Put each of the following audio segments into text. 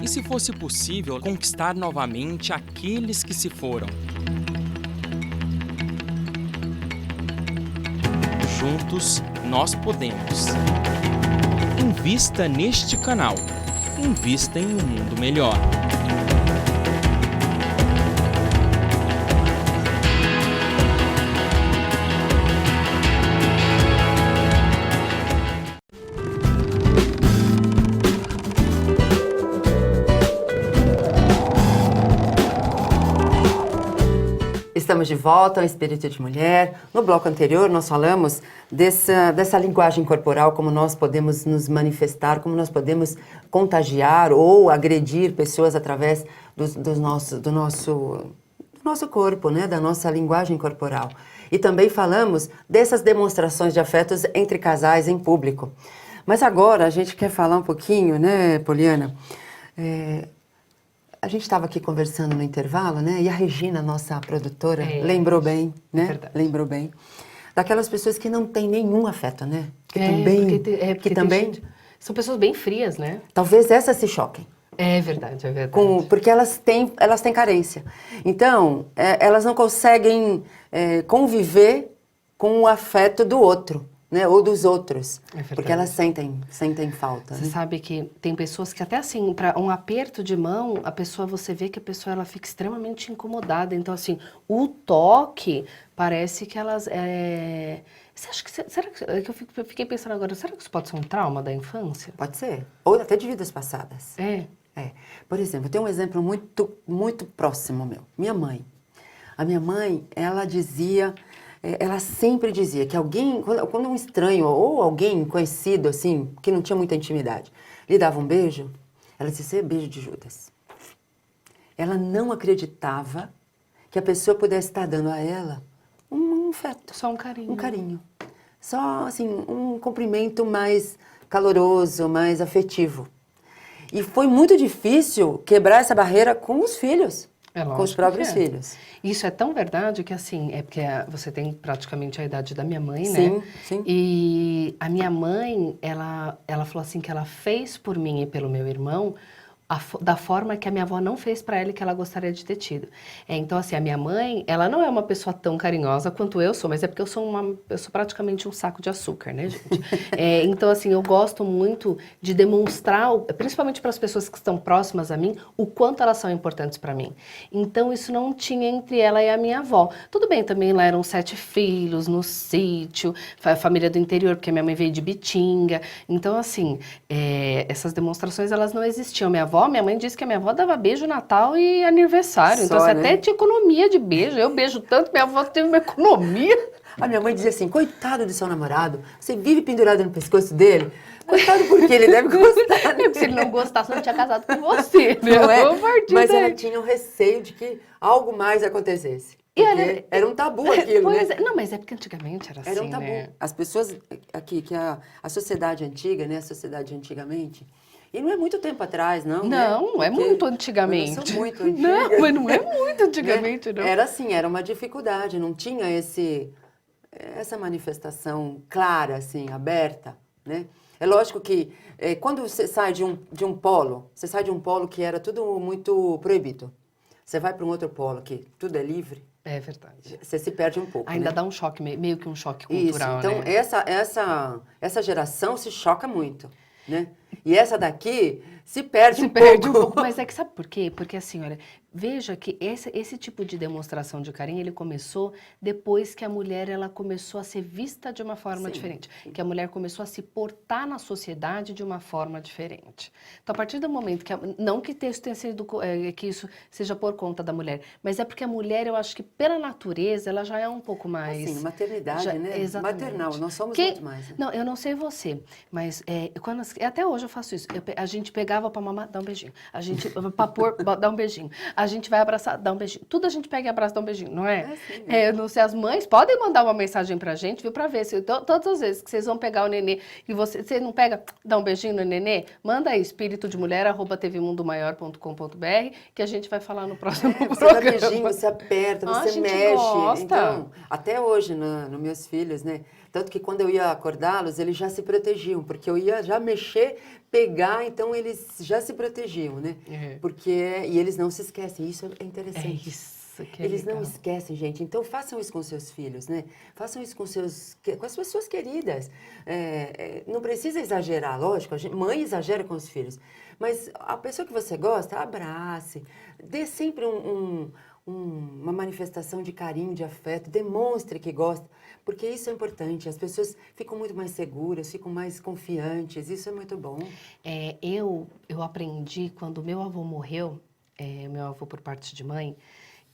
E se fosse possível conquistar novamente aqueles que se foram? Juntos, nós podemos. Invista neste canal. Invista em um mundo melhor. Estamos de volta ao Espírito de Mulher. No bloco anterior, nós falamos dessa linguagem corporal, como nós podemos nos manifestar, como nós podemos contagiar ou agredir pessoas através do nosso corpo, né? Da nossa linguagem corporal. E também falamos dessas demonstrações de afetos entre casais em público. Mas agora a gente quer falar um pouquinho, né, Poliana? A gente estava aqui conversando no intervalo, né? E a Regina, nossa produtora, lembrou bem, né? Verdade. Lembrou bem. Daquelas pessoas que não têm nenhum afeto, né? Porque são pessoas bem frias, né? Talvez essas se choquem. É verdade, é verdade. Porque elas têm carência. Então, elas não conseguem conviver com o afeto do outro, né? Ou dos outros. É verdade. Porque elas sentem falta. Você né? sabe que tem pessoas que até assim, para um aperto de mão, você vê que a pessoa ela fica extremamente incomodada. Então assim, o toque parece que elas... Você acha que... Será que eu fiquei pensando agora, será que isso pode ser um trauma da infância? Pode ser. Ou até de vidas passadas. Por exemplo, tem um exemplo muito, muito próximo meu. Minha mãe. A minha mãe, ela sempre dizia que alguém, quando um estranho ou alguém conhecido, assim, que não tinha muita intimidade, lhe dava um beijo, ela dizia, "Esse é beijo de Judas." Ela não acreditava que a pessoa pudesse estar dando a ela um afeto. Só um carinho. Um carinho. Só, assim, um cumprimento mais caloroso, mais afetivo. E foi muito difícil quebrar essa barreira com os filhos. Com os próprios filhos. Isso é tão verdade que, assim, porque você tem praticamente a idade da minha mãe, né? Sim, sim. E a minha mãe, ela falou assim que ela fez por mim e pelo meu irmão da forma que a minha avó não fez para ela e que ela gostaria de ter tido. Então, assim, a minha mãe, ela não é uma pessoa tão carinhosa quanto eu sou, mas é porque eu sou praticamente um saco de açúcar, né, gente? Então, assim, eu gosto muito de demonstrar, principalmente para as pessoas que estão próximas a mim, o quanto elas são importantes para mim. Então, isso não tinha entre ela e a minha avó. Tudo bem, também lá eram 7 filhos, no sítio, família do interior, porque minha mãe veio de Bitinga. Então, assim, essas demonstrações, elas não existiam. Minha mãe disse que a minha avó dava beijo Natal e aniversário. Então, assim, até tinha economia de beijo. Eu beijo tanto, minha avó teve uma economia. A minha mãe dizia assim, coitado do seu namorado, você vive pendurado no pescoço dele. Coitado porque ele deve gostar. Né? Se ele não gostasse, não tinha casado com você. Não é? Mas ela tinha um receio de que algo mais acontecesse. Porque era um tabu aquilo, né? Não, mas é porque antigamente era assim, era um tabu. Né? As pessoas aqui, que a sociedade antiga, né? A sociedade antigamente... E não é muito tempo atrás, não. Não, né? é muito antigamente. Eu sou muito antiga. Não, mas não é muito antigamente, não. Era assim, era uma dificuldade, não tinha essa manifestação clara, assim, aberta, né? É lógico que quando você sai de um polo, você sai de um polo que era tudo muito proibido. Você vai para um outro polo que tudo é livre. É verdade. Você se perde um pouco, Ainda né? dá um choque, meio que um choque cultural, Isso, então né? essa geração se choca muito, né? E essa daqui se perde um pouco. Mas é que sabe por quê? Porque assim, olha, veja que esse tipo de demonstração de carinho, ele começou depois que a mulher ela começou a ser vista de uma forma diferente. Que a mulher começou a se portar na sociedade de uma forma diferente. Então, a partir do momento que... Não que isso tenha sido, que isso seja por conta da mulher, mas é porque a mulher, eu acho que pela natureza, ela já é um pouco mais... Assim, maternidade, né? Exatamente. Maternal, nós somos muito mais. Né? Não, eu não sei você, mas até hoje eu faço isso. A gente pegava pra mamar, dá um beijinho. A gente, pra pôr, dá um beijinho. A gente vai abraçar, dá um beijinho. Tudo a gente pega e abraça, dá um beijinho, não é? Sim, eu não sei, as mães podem mandar uma mensagem pra gente, viu? Pra ver se todas as vezes que vocês vão pegar o nenê e você não pega, dá um beijinho no nenê, manda aí, espiritodemulher@tvmundomaior.com.br, que a gente vai falar no próximo programa. Você dá beijinho, você aperta, você a gente mexe. gosta. Então, até hoje, nos meus filhos, né? Tanto que quando eu ia acordá-los, eles já se protegiam, porque eu ia já mexer, pegar, então eles já se protegiam, né? E eles não se esquecem, isso é interessante. É isso que é Eles legal. não esquecem, gente. Então, façam isso com seus filhos, né? Façam isso com as pessoas queridas. Não precisa exagerar, lógico. Mãe exagera com os filhos. Mas a pessoa que você gosta, abrace. Dê sempre uma manifestação de carinho, de afeto. Demonstre que gosta. Porque isso é importante. As pessoas ficam muito mais seguras, ficam mais confiantes. Isso é muito bom. Eu aprendi quando meu avô morreu, meu avô por parte de mãe,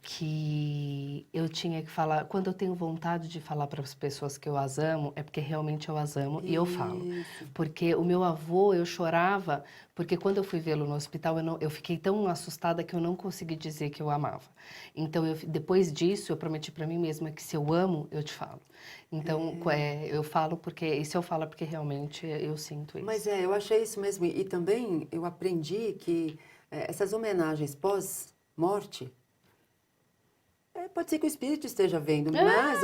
que eu tinha que falar, quando eu tenho vontade de falar para as pessoas que eu as amo, é porque realmente eu as amo e eu falo. Porque o meu avô, eu chorava, porque quando eu fui vê-lo no hospital, eu fiquei tão assustada que eu não consegui dizer que eu amava. Então, depois disso, eu prometi para mim mesma que se eu amo, eu te falo. Então, eu falo porque, e se eu falo é porque realmente eu sinto isso. Mas eu achei isso mesmo. E também eu aprendi que essas homenagens pós-morte, pode ser que o espírito esteja vendo, mas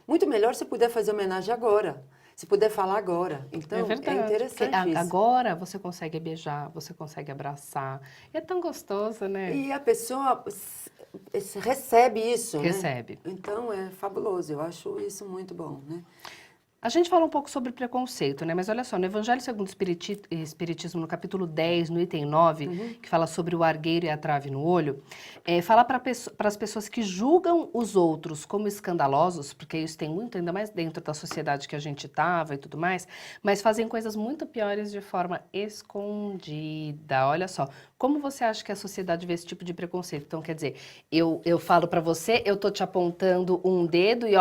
muito melhor se puder fazer homenagem agora. Se puder falar agora. Então, verdade, interessante isso. Agora você consegue beijar, você consegue abraçar. É tão gostoso, né? E a pessoa recebe isso, Recebe. né? Então, é fabuloso. Eu acho isso muito bom, né? A gente fala um pouco sobre preconceito, né? Mas olha só, no Evangelho segundo o Espiritismo, no capítulo 10, no item 9, que fala sobre o argueiro e a trave no olho, fala para as pessoas que julgam os outros como escandalosos, porque isso tem muito, ainda mais dentro da sociedade que a gente estava e tudo mais, mas fazem coisas muito piores de forma escondida. Olha só, como você acha que a sociedade vê esse tipo de preconceito? Então, quer dizer, eu falo para você, eu tô te apontando um dedo e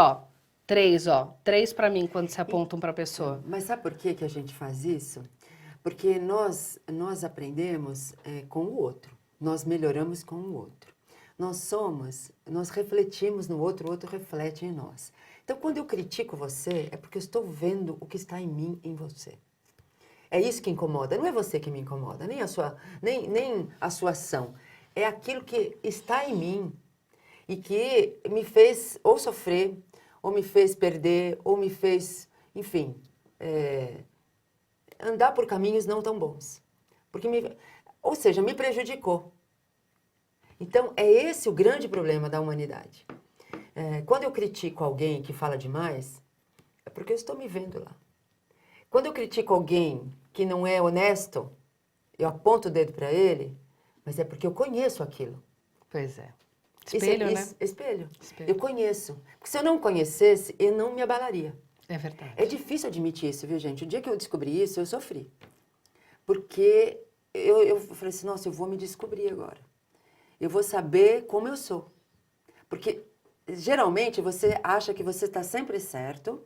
três para mim quando se apontam para a pessoa. Mas sabe por que a gente faz isso? Porque nós aprendemos com o outro. Nós melhoramos com o outro. Nós refletimos no outro, o outro reflete em nós. Então, quando eu critico você, é porque eu estou vendo o que está em mim, em você. É isso que incomoda. Não é você que me incomoda, nem a sua ação. É aquilo que está em mim e que me fez ou sofrer, ou me fez perder, ou me fez, enfim, andar por caminhos não tão bons. Ou seja, me prejudicou. Então, é esse o grande problema da humanidade. Quando eu critico alguém que fala demais, é porque eu estou me vendo lá. Quando eu critico alguém que não é honesto, eu aponto o dedo para ele, mas é porque eu conheço aquilo. Pois é. Espelho, né? Espelho. Eu conheço. Porque se eu não conhecesse, eu não me abalaria. É verdade. É difícil admitir isso, viu, gente? O dia que eu descobri isso, eu sofri. Porque eu falei assim, nossa, eu vou me descobrir agora. Eu vou saber como eu sou. Porque, geralmente, você acha que você está sempre certo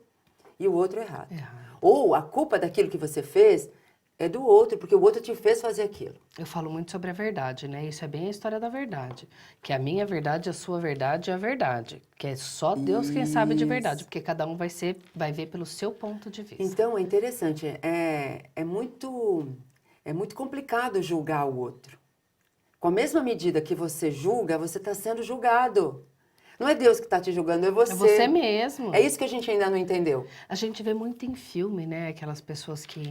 e o outro errado. Ou a culpa daquilo que você fez é do outro, porque o outro te fez fazer aquilo. Eu falo muito sobre a verdade, né? Isso é bem a história da verdade. Que a minha verdade, a sua verdade é a verdade. Que é só Deus quem sabe de verdade. Porque cada um vai ver pelo seu ponto de vista. Então, é interessante. É muito complicado julgar o outro. Com a mesma medida que você julga, você está sendo julgado. Não é Deus que está te julgando, é você. É você mesmo. É isso que a gente ainda não entendeu. A gente vê muito em filme, né? Aquelas pessoas que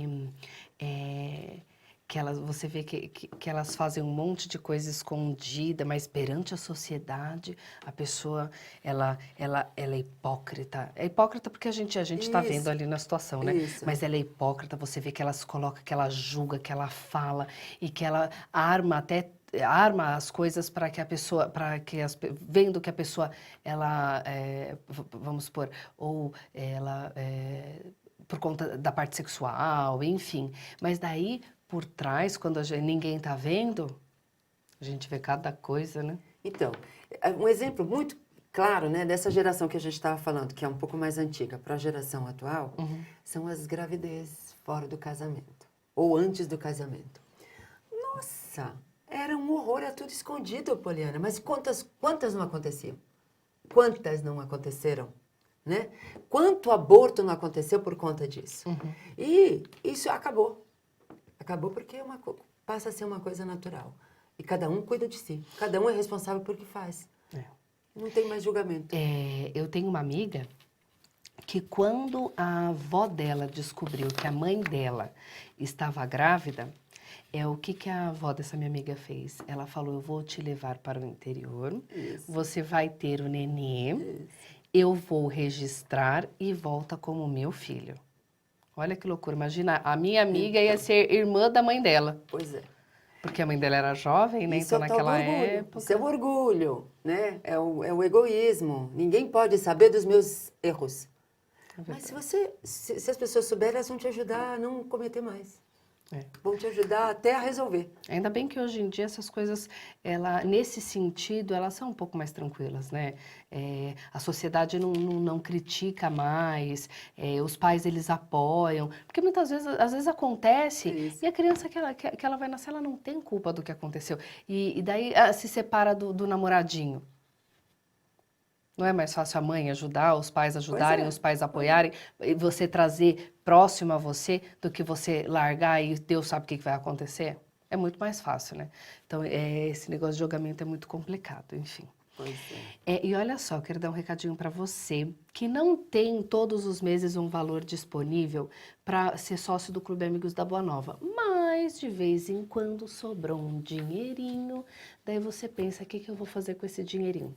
você vê que elas fazem um monte de coisa escondida, mas perante a sociedade, a pessoa, ela é hipócrita. É hipócrita porque a gente está vendo ali na situação, né? Isso. Mas ela é hipócrita, você vê que ela se coloca, que ela julga, que ela fala e que ela arma as coisas para que a pessoa, vendo que a pessoa, ela, vamos supor, ou ela, por conta da parte sexual, enfim. Mas daí, por trás, quando ninguém está vendo, a gente vê cada coisa, né? Então, um exemplo muito claro, né, dessa geração que a gente estava falando, que é um pouco mais antiga, para a geração atual, são as gravidezes fora do casamento, ou antes do casamento. Nossa! Era um horror, era tudo escondido, Poliana. Mas quantas não aconteciam? Quantas não aconteceram? Né? Quanto aborto não aconteceu por conta disso? E isso acabou. Acabou porque passa a ser uma coisa natural. E cada um cuida de si. Cada um é responsável por o que faz. Não tem mais julgamento. Eu tenho uma amiga que quando a avó dela descobriu que a mãe dela estava grávida, o que a avó dessa minha amiga fez? Ela falou, eu vou te levar para o interior, você vai ter o nenê, eu vou registrar e volta como meu filho. Olha que loucura, imagina, a minha amiga ia ser irmã da mãe dela. Pois é. Porque a mãe dela era jovem, né? Isso Então é o tal do naquela orgulho. época... Isso é o orgulho, né? É o egoísmo. Ninguém pode saber dos meus erros. Mas se as pessoas souberem, elas vão te ajudar a não cometer mais. Vão te ajudar até a resolver. Ainda bem que hoje em dia essas coisas, nesse sentido, elas são um pouco mais tranquilas, né? A sociedade não critica mais, os pais eles apoiam, porque muitas vezes, às vezes acontece e a criança que ela vai nascer, ela não tem culpa do que aconteceu. E daí se separa do namoradinho. Não é mais fácil a mãe ajudar, os pais ajudarem, os pais apoiarem, e você trazer próximo a você do que você largar e Deus sabe o que vai acontecer? É muito mais fácil, né? Então, esse negócio de julgamento é muito complicado, enfim. Pois é. E olha só, quero dar um recadinho para você que não tem todos os meses um valor disponível para ser sócio do Clube Amigos da Boa Nova, mas de vez em quando sobrou um dinheirinho, daí você pensa, o que eu vou fazer com esse dinheirinho?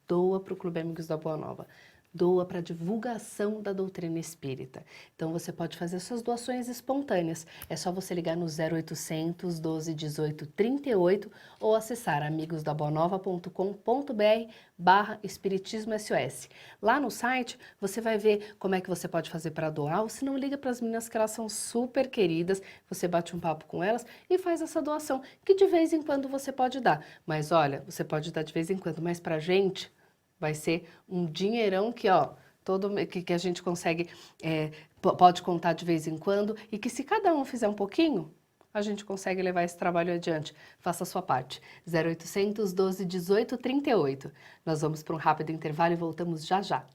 Doa para o Clube Amigos da Boa Nova, doa para a divulgação da doutrina espírita. Então você pode fazer suas doações espontâneas, é só você ligar no 0800 12 18 38 ou acessar amigosdaboanova.com.br/espiritismo SOS. Lá no site você vai ver como é que você pode fazer para doar, ou se não, liga para as meninas que elas são super queridas, você bate um papo com elas e faz essa doação, que de vez em quando você pode dar. Mas olha, você pode dar de vez em quando, mas para a gente... vai ser um dinheirão que, que a gente consegue, pode contar de vez em quando, e que se cada um fizer um pouquinho, a gente consegue levar esse trabalho adiante. Faça a sua parte. 0800 12 18 38. Nós vamos para um rápido intervalo e voltamos já já.